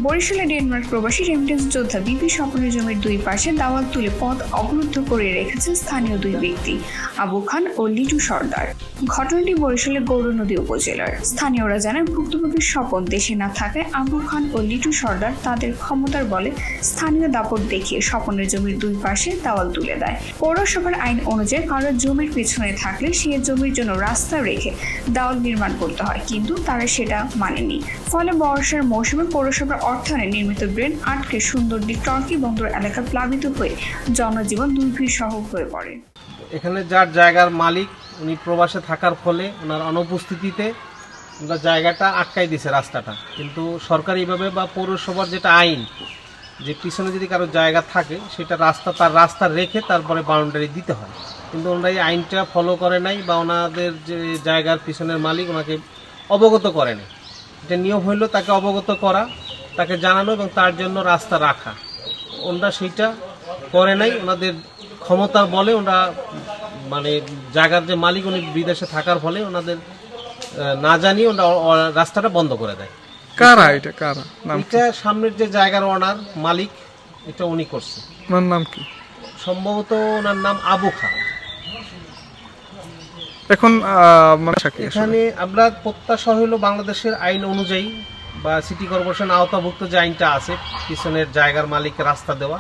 বরিশালে ডেনমার্ক প্রবাসী রেমিটেন্স যোদ্ধা বিপি স্বপনের জমির দুই পাশে দেওয়াল তুলে পথ অবরুদ্ধ করে রেখেছে স্থানীয় দুই ব্যক্তি, আবু খান ও লিটু সর্দার। ঘটনাটি বরিশালের গৌরনদী উপজেলার। স্থানীয়রা জানায়, ভুক্তভোগীর স্বপন দেশে না থাকায় আবু খান ও লিটু সর্দার তাদের ক্ষমতার বলে স্থানীয় দাপট দেখিয়ে স্বপনের জমির দুই পাশে দেওয়াল তুলে দেয়। পৌরসভার আইন অনুযায়ী কারো জমির পেছনে থাকলে সে জমির জন্য রাস্তা রেখে দেওয়াল নির্মাণ করতে হয়, কিন্তু তারা সেটা মানেনি। ফলে বর্ষার মৌসুমে পৌরসভার অর্থায়নে নির্মিত ড্রেন আটকে সুন্দরদী টর্কি বন্দর এলাকা প্লাবিত হয়ে জনজীবন দুর্বিষহ হয়ে পড়ে। এখানে যার জায়গার মালিক উনি প্রবাসে থাকার ফলে ওনার অনুপস্থিতিতে আমরা জায়গাটা আটকাই দিছে রাস্তাটা, কিন্তু সরকারিভাবে বা পৌরসভার যেটা আইন যে পিছনে যদি কারো জায়গা থাকে সেটা তার রাস্তা রেখে তারপরে বাউন্ডারি দিতে হয়, কিন্তু ওনারা এই আইনটা ফলো করে নাই বা ওনাদের যে জায়গার পিছনের মালিক ওনাকে অবগত করে নাই। এটা নিয়ম হইল তাকে অবগত করা, তাকে জানানো এবং তার জন্য রাস্তা রাখা। ওনারা সেইটা করে নাই। ওনাদের ক্ষমতার বলে ওনারা মানে জায়গার যে মালিক উনি বিদেশে থাকার ফলে ওনাদের না জানিয়ে ওনারা রাস্তাটা বন্ধ করে দেয়। কারা এটা? কারা নাম? এটা সামনের যে জায়গার ওনার মালিক, এটা উনি করছে। ওনার নাম কি? সম্ভবত ওনার নাম আবু খান। এখন মানে এখানে আমরা প্রত্যাশা হইল বাংলাদেশের আইন অনুযায়ী বা সিটি কর্পোরেশন আওতাভুক্ত যে আইনটা আছে পিছনের জায়গার মালিককে রাস্তা দেওয়া,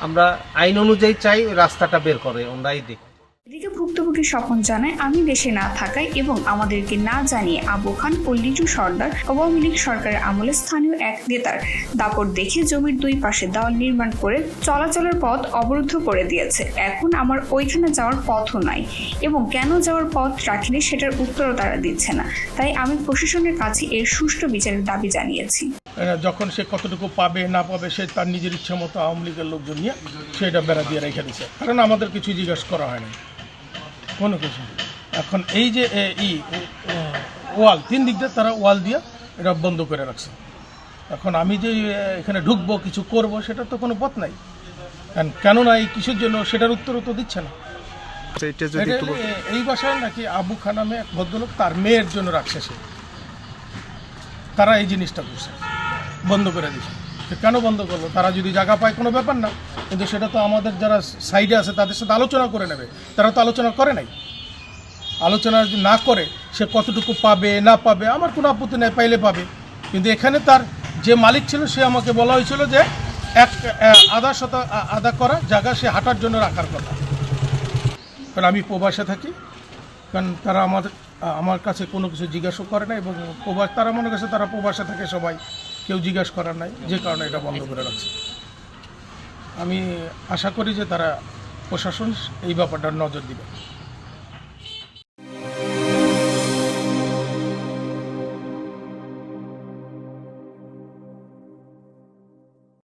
আমরা আইন অনুযায়ী চাই ওই রাস্তাটা বের করে ওনারাই দেখি। এদিকে ভুক্তভোগীর স্বপন জানায়, আমি দেশে না থাকায় এবং আমাদেরকে না জানিয়ে আবু খান ও লিটু সর্দার আওয়ামী লীগ সরকারের আমলে স্থানীয় এক নেতার দাপট দেখে জমির দুই পাশে দেওয়াল নির্মাণ করে চলাচলের পথ অবরুদ্ধ করে দিয়েছে। এখন আমার ওইখানে যাওয়ার পথও নাই এবং কেন যাওয়ার পথ রাখিনি সেটার উত্তরও তারা দিচ্ছে না। তাই আমি প্রশাসনের কাছে এর সুষ্ঠু বিচারের দাবি জানিয়েছি। যখন সে কতটুকু পাবে না পাবে সে তার নিজের ইচ্ছে মতো আওয়ামী লীগের লোকজন নিয়ে সেটা বেড়া দিয়ে রেখে দিচ্ছে, কারণ আমাদের কিছু জিজ্ঞাসা করা হয়নি কোনো কিছু। এখন এই যে ওয়াল তিন দিক দিয়ে তারা ওয়াল দিয়ে এটা বন্ধ করে রাখছে। এখন আমি যে এখানে ঢুকবো কিছু করব সেটা তো কোনো পথ নাই, কেননা এই কিসের জন্য সেটার উত্তরও তো দিচ্ছে না। এই বাসায় নাকি আবু খান নামে এক ভদ্রলোক তার মেয়ের জন্য রাখছে, সে তারা এই জিনিসটা করছে, বন্ধ করে দিচ্ছে। কেন বন্ধ করলো? তারা যদি জায়গা পায় কোনো ব্যাপার না, কিন্তু সেটা তো আমাদের যারা সাইডে আছে তাদের সাথে আলোচনা করে নেবে। তারা তো আলোচনা করে নাই। আলোচনা যদি না করে সে কতটুকু পাবে না পাবে আমার কোনো আপত্তি নেই, পাইলে পাবে। কিন্তু এখানে তার যে মালিক ছিল সে আমাকে বলা হয়েছিল যে আধা করা জায়গা সে হাঁটার জন্য রাখার কথা। কারণ আমি প্রবাসে থাকি, কারণ তারা আমার কাছে কোনো কিছু জিজ্ঞাসা করে না এবং তারা মনে করছে তারা প্রবাসে থাকে, সবাই কেউ জিজ্ঞাসা করার নাই, যে কারণে এটা বন্ধ করে রাখছে। আমি আশা করি যে তারা প্রশাসন এই ব্যাপারটার নজর দিবে।